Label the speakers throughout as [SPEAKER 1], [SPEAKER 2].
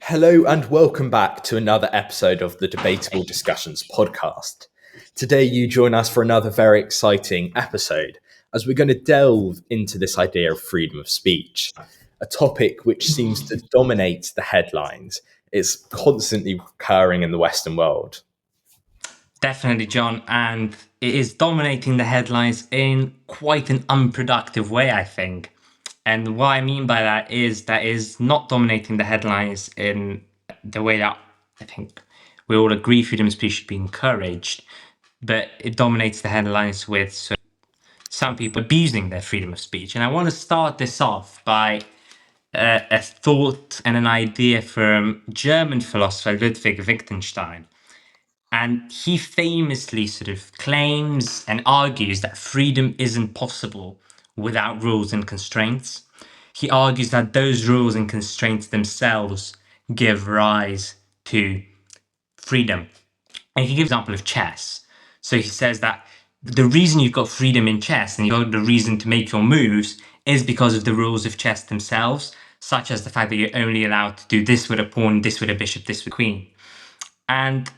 [SPEAKER 1] Hello and welcome back to another episode of the Debatable Discussions podcast. Today you join us for another very exciting episode as we're going to delve into this idea of freedom of speech, a topic which seems to dominate the headlines. It's constantly recurring in the Western world.
[SPEAKER 2] Definitely, John, and it is dominating the headlines in quite an unproductive way, I think. And what I mean by that is not dominating the headlines in the way that I think we all agree freedom of speech should be encouraged, but it dominates the headlines with some people abusing their freedom of speech. And I want to start this off by a thought and an idea from German philosopher Ludwig Wittgenstein. And he famously sort of claims and argues that freedom isn't possible without rules and constraints. He argues that those rules and constraints themselves give rise to freedom. And he gives an example of chess. So he says that the reason you've got freedom in chess and you've got the reason to make your moves is because of the rules of chess themselves, such as the fact that you're only allowed to do this with a pawn, this with a bishop, this with a queen. And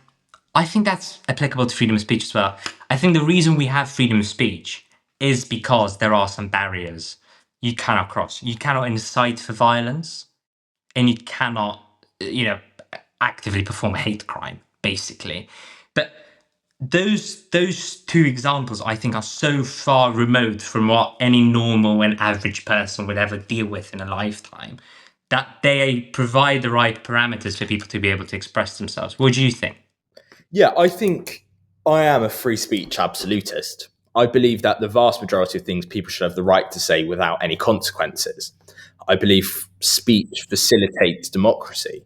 [SPEAKER 2] I think that's applicable to freedom of speech as well. I think the reason we have freedom of speech is because there are some barriers you cannot cross. You cannot incite for violence, and you cannot, actively perform a hate crime, basically. But those two examples, I think, are so far removed from what any normal and average person would ever deal with in a lifetime that they provide the right parameters for people to be able to express themselves. What do you think?
[SPEAKER 1] Yeah, I think I am a free speech absolutist. I believe that the vast majority of things people should have the right to say without any consequences. I believe speech facilitates democracy,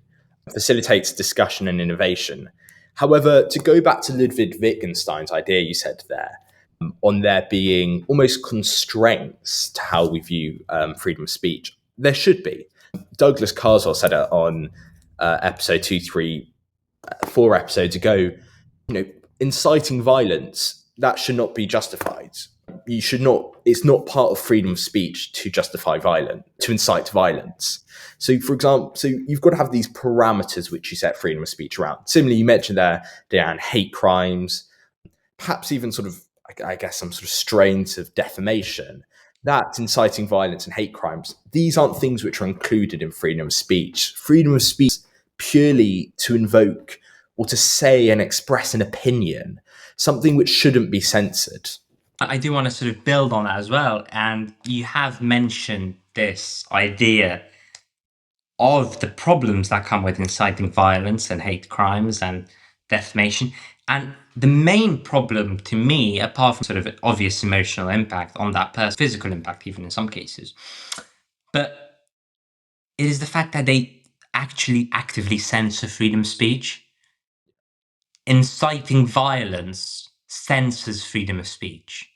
[SPEAKER 1] facilitates discussion and innovation. However, to go back to Ludwig Wittgenstein's idea you said there, on there being almost constraints to how we view freedom of speech, there should be. Douglas Carswell said it on episode 234 episodes ago, inciting violence, that should not be justified. You should not, it's not part of freedom of speech to justify violence, to incite violence. So, for example, you've got to have these parameters which you set freedom of speech around. Similarly, you mentioned there, Dan, hate crimes, perhaps even sort of, I guess, some sort of strains of defamation. That's inciting violence and hate crimes. These aren't things which are included in freedom of speech. Freedom of speech purely to invoke or to say and express an opinion, something which shouldn't be censored.
[SPEAKER 2] I do want to sort of build on that as well. And you have mentioned this idea of the problems that come with inciting violence and hate crimes and defamation. And the main problem to me, apart from sort of obvious emotional impact on that person, physical impact, even in some cases, but it is the fact that they actually actively censor freedom of speech. Inciting violence censors freedom of speech.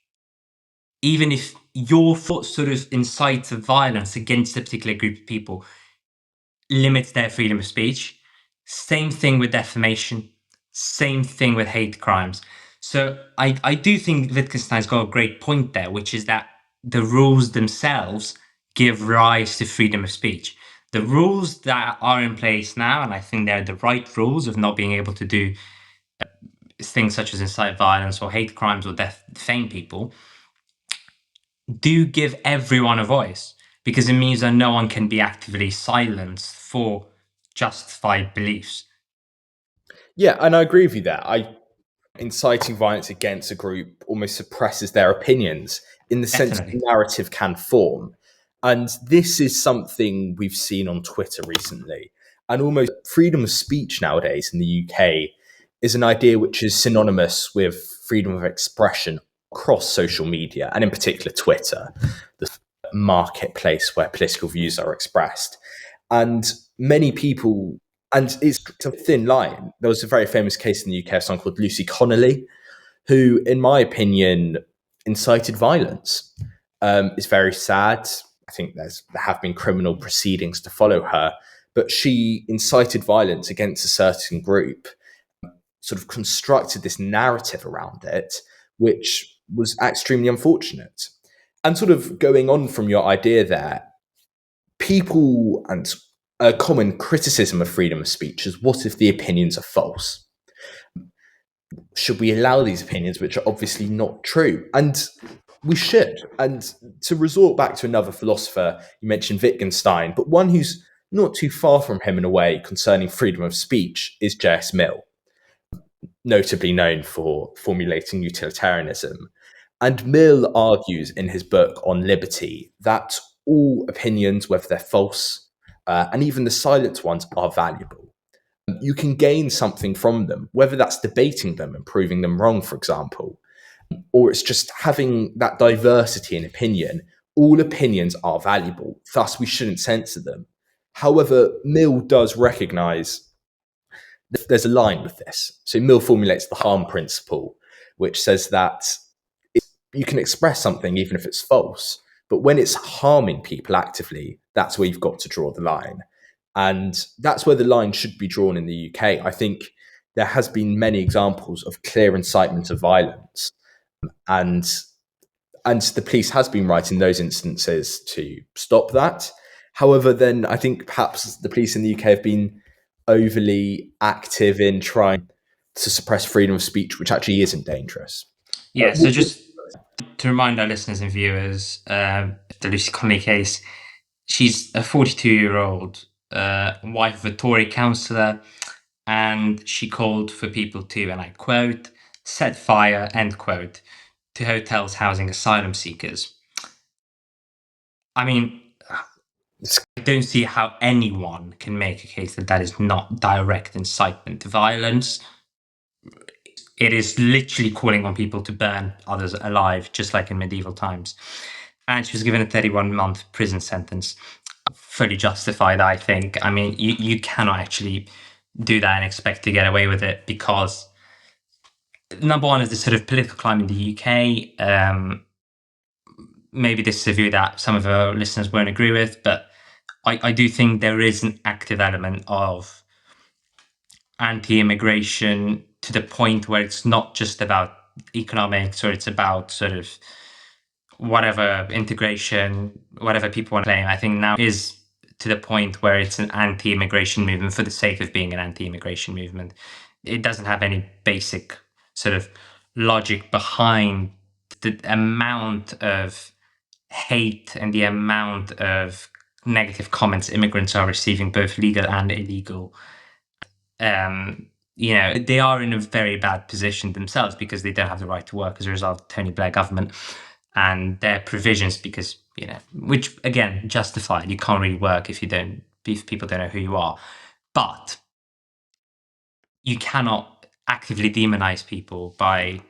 [SPEAKER 2] Even if your thoughts sort of incite violence against a particular group of people, limits their freedom of speech. Same thing with defamation. Same thing with hate crimes. So I do think Wittgenstein's got a great point there, which is that the rules themselves give rise to freedom of speech. The rules that are in place now, and I think they're the right rules of not being able to do things such as incite violence or hate crimes or defame people, do give everyone a voice, because it means that no one can be actively silenced for justified beliefs.
[SPEAKER 1] Yeah, and I agree with you there. Inciting violence against a group almost suppresses their opinions in the sense
[SPEAKER 2] Definitely.
[SPEAKER 1] the narrative can form. And this is something we've seen on Twitter recently. And almost freedom of speech nowadays in the UK is an idea which is synonymous with freedom of expression across social media, and in particular Twitter, the marketplace where political views are expressed. And many people, and it's a thin line. There was a very famous case in the UK of someone called Lucy Connolly, who, in my opinion, incited violence. It's very sad. I think there have been criminal proceedings to follow her, but she incited violence against a certain group, sort of constructed this narrative around it, which was extremely unfortunate. And sort of going on from your idea there, people, and a common criticism of freedom of speech is, what if the opinions are false? Should we allow these opinions which are obviously not true? And we should. And to resort back to another philosopher, you mentioned Wittgenstein, but one who's not too far from him in a way concerning freedom of speech is J.S. Mill, notably known for formulating utilitarianism. And Mill argues in his book on liberty that all opinions, whether they're false, and even the silent ones, are valuable. You can gain something from them, whether that's debating them and proving them wrong, for example, or it's just having that diversity in opinion. All opinions are valuable, thus we shouldn't censor them. However, Mill does recognize there's a line with this. So Mill formulates the harm principle, which says that you can express something even if it's false, but when it's harming people actively, that's where you've got to draw the line. And that's where the line should be drawn in the UK. I think there has been many examples of clear incitement of violence, and the police has been right in those instances to stop that. However, then I think perhaps the police in the UK have been overly active in trying to suppress freedom of speech, which actually isn't dangerous.
[SPEAKER 2] Yeah, so just to remind our listeners and viewers, the Lucy Connolly case, she's a 42-year-old wife of a Tory councillor, and she called for people to, and I quote, set fire, end quote, to hotels housing asylum seekers. I mean, I don't see how anyone can make a case that that is not direct incitement to violence. It is literally calling on people to burn others alive, just like in medieval times. And she was given a 31-month prison sentence. Fully justified, I think. I mean, you cannot actually do that and expect to get away with it, because number one is the sort of political climate in the UK. Maybe this is a view that some of our listeners won't agree with, but I do think there is an active element of anti-immigration to the point where it's not just about economics, or it's about sort of whatever integration, whatever people want to claim. I think now is to the point where it's an anti-immigration movement for the sake of being an anti-immigration movement. It doesn't have any basic sort of logic behind the amount of hate and the amount of negative comments immigrants are receiving, both legal and illegal. They are in a very bad position themselves because they don't have the right to work as a result of the Tony Blair government and their provisions, because, which again, justified. You can't really work if people don't know who you are. But you cannot actively demonize people by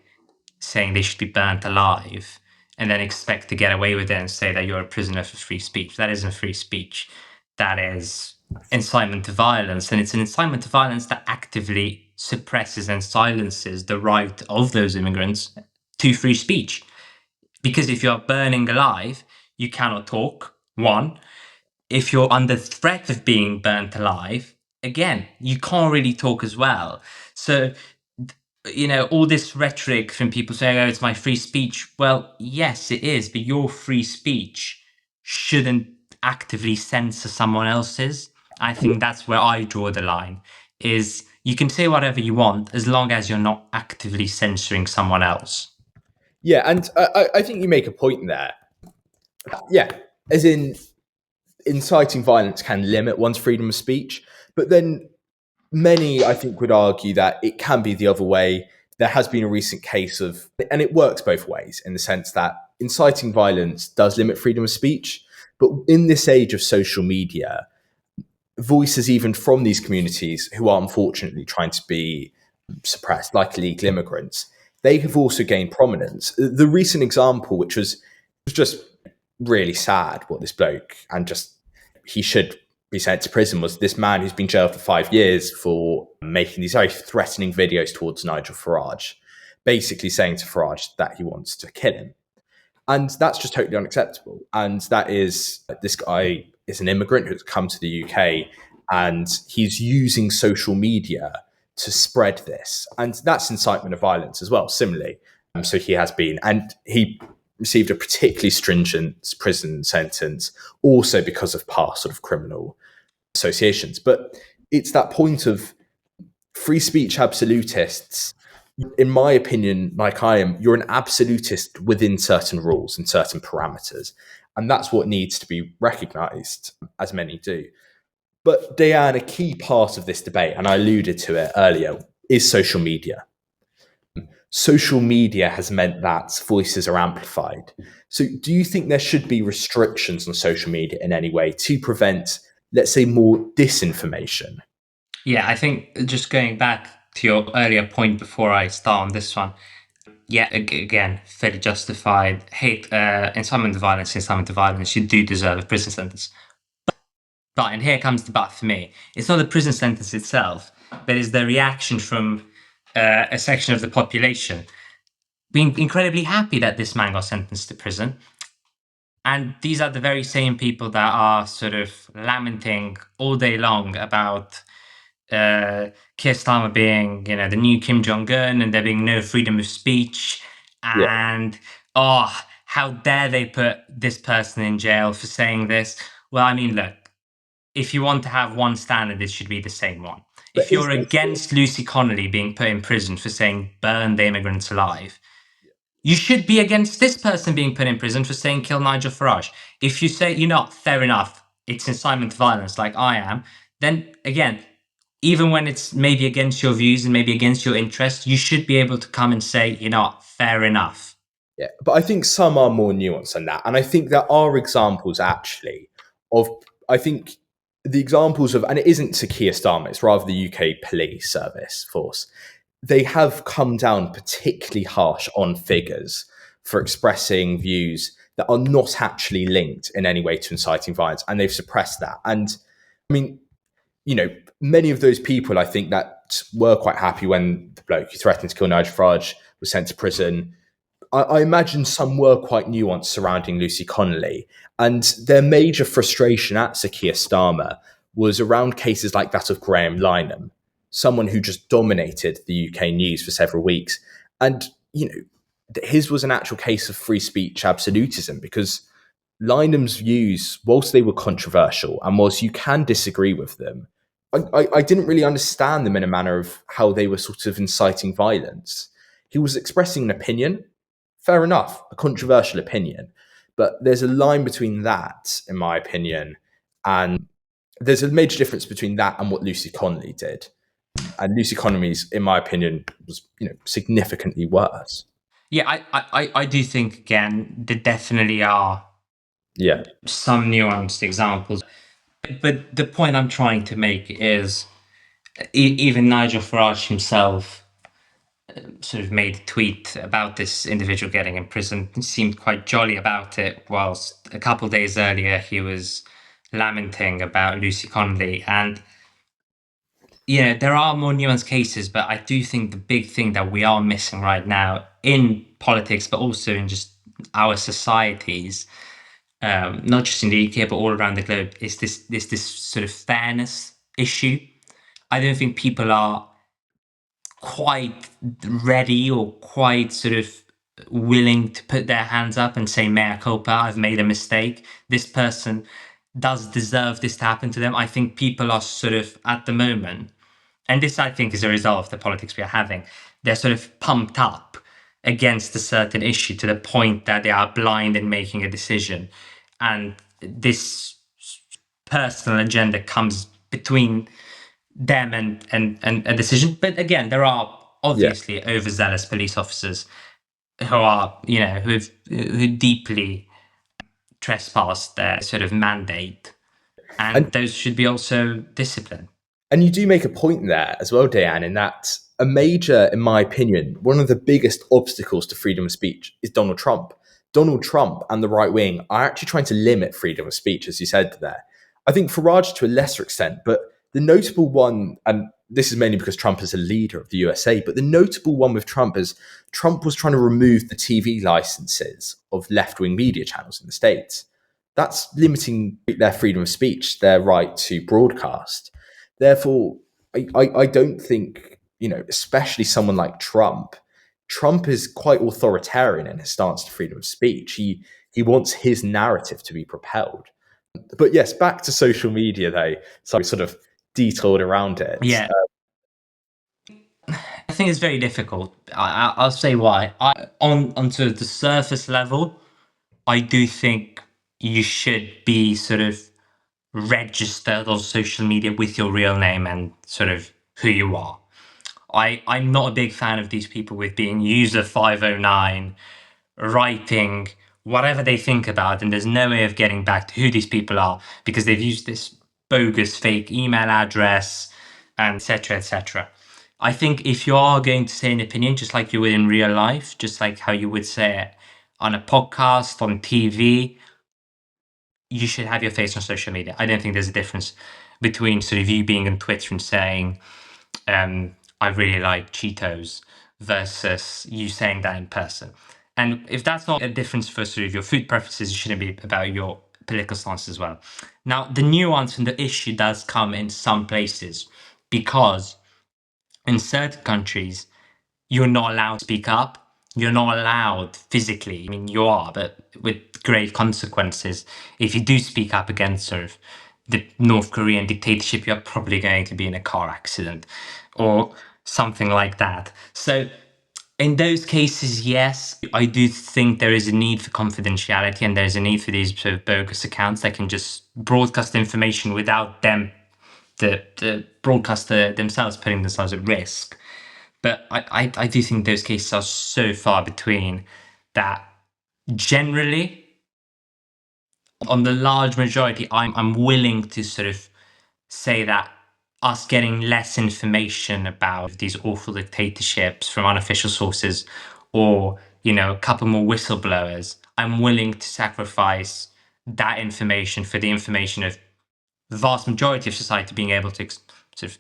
[SPEAKER 2] saying they should be burnt alive and then expect to get away with it and say that you're a prisoner for free speech. That isn't free speech. That is incitement to violence. And it's an incitement to violence that actively suppresses and silences the right of those immigrants to free speech. Because if you're burning alive, you cannot talk, one. If you're under threat of being burnt alive, again, you can't really talk as well. So, all this rhetoric from people saying, oh, it's my free speech. Well, yes, it is, but your free speech shouldn't actively censor someone else's. I think that's where I draw the line, is you can say whatever you want as long as you're not actively censoring someone else.
[SPEAKER 1] Yeah, and I think you make a point there. Yeah, as in inciting violence can limit one's freedom of speech, but then many, I think, would argue that it can be the other way. There has been a recent case of, and it works both ways in the sense that inciting violence does limit freedom of speech, but in this age of social media, voices even from these communities who are unfortunately trying to be suppressed, like illegal immigrants, they have also gained prominence. The recent example, which was just really sad, what this bloke, and just he should be sent to prison, was this man who's been jailed for 5 years for making these very threatening videos towards Nigel Farage, basically saying to Farage that he wants to kill him. And that's just totally unacceptable. And that is, this guy is an immigrant who's come to the UK, and he's using social media to spread this. And that's incitement of violence as well, similarly. So he has been, and he received a particularly stringent prison sentence, also because of past sort of criminal associations. But it's that point of free speech absolutists. In my opinion, like I am, you're an absolutist within certain rules and certain parameters. And that's what needs to be recognized, as many do. But Diane, a key part of this debate, and I alluded to it earlier, is social media. Social media has meant that voices are amplified. So, do you think there should be restrictions on social media in any way to prevent, let's say, more disinformation?
[SPEAKER 2] Yeah, I think just going back to your earlier point before I start on this one, yeah, again, fairly justified. Hate, incitement to violence, you do deserve a prison sentence. But, and here comes the but for me, it's not the prison sentence itself, but it's the reaction from a section of the population being incredibly happy that this man got sentenced to prison. And these are the very same people that are sort of lamenting all day long about Keir Starmer being, the new Kim Jong Un, and there being no freedom of speech,
[SPEAKER 1] Yeah,
[SPEAKER 2] and oh, how dare they put this person in jail for saying this? Well, I mean, look, if you want to have one standard, it should be the same one.
[SPEAKER 1] but
[SPEAKER 2] If
[SPEAKER 1] is
[SPEAKER 2] you're
[SPEAKER 1] this?
[SPEAKER 2] against Lucy Connolly being put in prison for saying burn the immigrants alive, you should be against this person being put in prison for saying kill Nigel Farage. If you say, fair enough, it's incitement to violence like I am, then again, even when it's maybe against your views and maybe against your interests, you should be able to come and say, fair enough.
[SPEAKER 1] Yeah, but I think some are more nuanced than that, and I think there are examples actually of. I think the examples of, and it isn't to Keir Starmer, it's rather the UK police service force. They have come down particularly harsh on figures for expressing views that are not actually linked in any way to inciting violence, and they've suppressed that. And I mean, many of those people, I think, that were quite happy when the bloke who threatened to kill Nigel Farage was sent to prison. I imagine some were quite nuanced surrounding Lucy Connolly, and their major frustration at Sir Keir Starmer was around cases like that of Graham Lynham, someone who just dominated the UK news for several weeks. And, his was an actual case of free speech absolutism because Lynham's views, whilst they were controversial and whilst you can disagree with them, I didn't really understand them in a manner of how they were sort of inciting violence. He was expressing an opinion, fair enough, a controversial opinion, but there's a line between that, in my opinion, and there's a major difference between that and what Lucy Connolly did. And Lucy Connolly's, in my opinion, was significantly worse.
[SPEAKER 2] Yeah, I do think, again, there definitely are
[SPEAKER 1] Yeah,
[SPEAKER 2] some nuanced examples. But the point I'm trying to make is even Nigel Farage himself sort of made a tweet about this individual getting in prison and seemed quite jolly about it, whilst a couple of days earlier he was lamenting about Lucy Connolly. And there are more nuanced cases, but I do think the big thing that we are missing right now in politics, but also in just our societies, not just in the UK but all around the globe, is this sort of fairness issue. I don't think people are quite ready or quite sort of willing to put their hands up and say mea culpa, I've made a mistake, this person does deserve this to happen to them. I think people are sort of at the moment, and this I think is a result of the politics we are having, they're sort of pumped up against a certain issue to the point that they are blind in making a decision, and this personal agenda comes between them and a decision. But again, there are
[SPEAKER 1] yeah.
[SPEAKER 2] obviously overzealous police officers who are, who deeply trespass their sort of mandate, and
[SPEAKER 1] And
[SPEAKER 2] those should be also disciplined.
[SPEAKER 1] And you do make a point there as well, Diane, in that a major, in my opinion, one of the biggest obstacles to freedom of speech is Donald Trump. Donald Trump and the right wing are actually trying to limit freedom of speech, as you said there. I think Farage to a lesser extent, but the notable one, and this is mainly because Trump is a leader of the USA, but the notable one with Trump is Trump was trying to remove the TV licenses of left wing media channels in the States. That's limiting their freedom of speech, their right to broadcast. Therefore, I don't think, especially someone like Trump, Trump is quite authoritarian in his stance to freedom of speech. He wants his narrative to be propelled. But yes, back to social media though. So I sort of detailed around it.
[SPEAKER 2] Yeah, I think it's very difficult. I'll say why. Onto the surface level, I do think you should be sort of registered on social media with your real name and sort of who you are. I'm not a big fan of these people with being user 509 writing whatever they think about, and there's no way of getting back to who these people are because they've used this bogus fake email address and etc etc. I think if you are going to say an opinion just like you would in real life, just like how you would say it on a podcast, on TV, you should have your face on social media. I don't think there's a difference between sort of you being on Twitter and saying I really like Cheetos versus you saying that in person. And if that's not a difference for sort of your food preferences, it shouldn't be about your political stance as well. Now, the nuance and the issue does come in some places because in certain countries, you're not allowed to speak up. You're not allowed physically. I mean, you are, but with grave consequences. If you do speak up against sort of the North Korean dictatorship, you're probably going to be in a car accident or something like that. So, in those cases, yes, I do think there is a need for confidentiality and there's a need for these sort of bogus accounts that can just broadcast information without them, the broadcaster themselves, putting themselves at risk. But I do think those cases are so far between that generally, on the large majority, I'm willing to sort of say that us getting less information about these awful dictatorships from unofficial sources or, a couple more whistleblowers, I'm willing to sacrifice that information for the information of the vast majority of society being able to sort of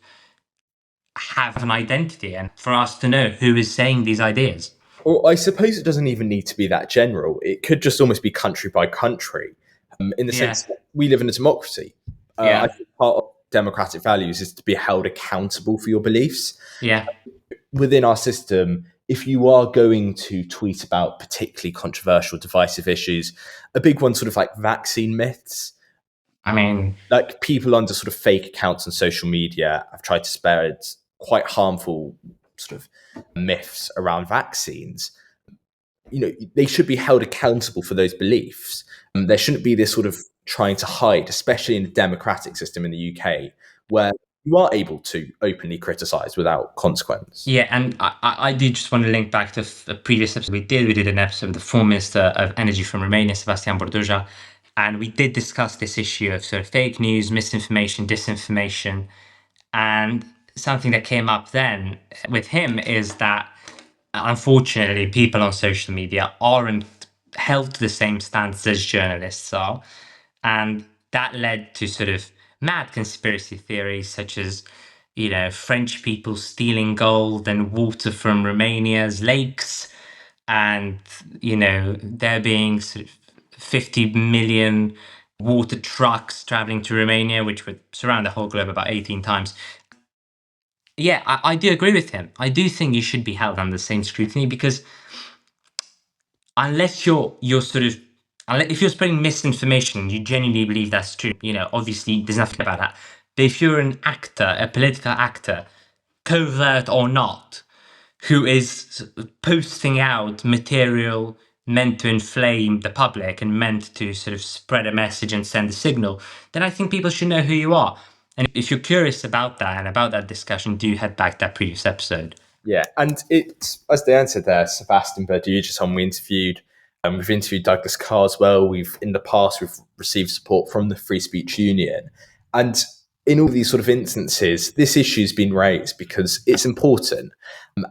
[SPEAKER 2] have an identity and for us to know who is saying these ideas.
[SPEAKER 1] Or I suppose it doesn't even need to be that general. It could just almost be country by country, in the
[SPEAKER 2] Yeah,
[SPEAKER 1] sense that we live in a democracy. I
[SPEAKER 2] yeah,
[SPEAKER 1] think part of democratic values is to be held accountable for your beliefs.
[SPEAKER 2] yeah.
[SPEAKER 1] Within our system, if you are going to tweet about particularly controversial, divisive issues, a big one, sort of like vaccine myths,
[SPEAKER 2] I mean,
[SPEAKER 1] like people under sort of fake accounts on social media have tried to spread quite harmful sort of myths around vaccines. They should be held accountable for those beliefs. There shouldn't be this sort of trying to hide, especially in a democratic system in the UK, where you are able to openly criticize without consequence.
[SPEAKER 2] yeah, and I do just want to link back to a previous episode we did. We did an episode with the former Minister of Energy from Romania, Sebastian Borduja, and we did discuss this issue of sort of fake news, misinformation, disinformation. And something that came up then with him is that unfortunately, people on social media aren't held to the same standards as journalists are. And that led to sort of mad conspiracy theories, such as, French people stealing gold and water from Romania's lakes, and, there being sort of 50 million water trucks traveling to Romania, which would surround the whole globe about 18 times. Yeah, I do agree with him. I do think you should be held under the same scrutiny because unless you're sort of unless, if you're spreading misinformation, you genuinely believe that's true. Obviously there's nothing about that. But if you're an actor, a political actor, covert or not, who is posting out material meant to inflame the public and meant to sort of spread a message and send a signal, then I think people should know who you are. And if you're curious about that and about that discussion, do head back to that previous episode.
[SPEAKER 1] Yeah, and it's, as Dan said there, Sebastian Berduge is someone we interviewed. We've interviewed Douglas Carswell. In the past we've received support from the Free Speech Union, and in all these sort of instances, this issue's been raised because it's important,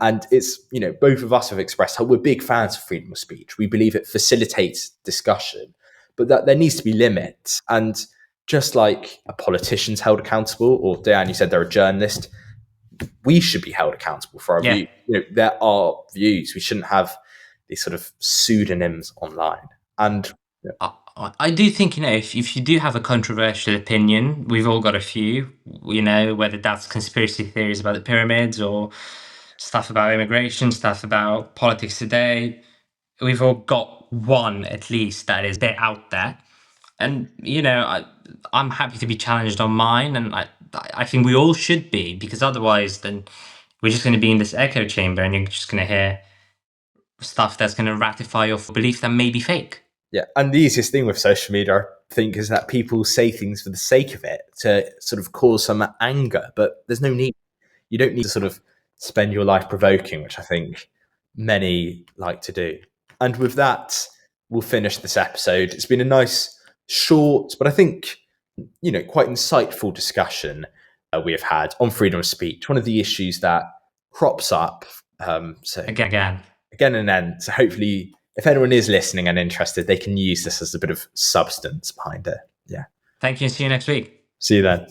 [SPEAKER 1] and it's both of us have expressed how we're big fans of freedom of speech. We believe it facilitates discussion, but that there needs to be limits. And just like a politician's held accountable, or Diane, you said they're a journalist, we should be held accountable for our
[SPEAKER 2] Yeah.
[SPEAKER 1] views. There are views. We shouldn't have these sort of pseudonyms online. And
[SPEAKER 2] I do think, if you do have a controversial opinion, we've all got a few, whether that's conspiracy theories about the pyramids or stuff about immigration, stuff about politics today. We've all got one at least that is a bit out there. And, I'm happy to be challenged on mine, and I think we all should be, because otherwise, then we're just going to be in this echo chamber, and you're just going to hear stuff that's going to ratify your belief that may be fake.
[SPEAKER 1] Yeah, and the easiest thing with social media, I think, is that people say things for the sake of it to sort of cause some anger, but there's no need. You don't need to sort of spend your life provoking, which I think many like to do. And with that, we'll finish this episode. It's been a nice, short, but I think, quite insightful discussion we have had on freedom of speech, one of the issues that crops up. So
[SPEAKER 2] Again.
[SPEAKER 1] Again and then. So hopefully, if anyone is listening and interested, they can use this as a bit of substance behind it. Yeah.
[SPEAKER 2] Thank you, and see you next week.
[SPEAKER 1] See you then.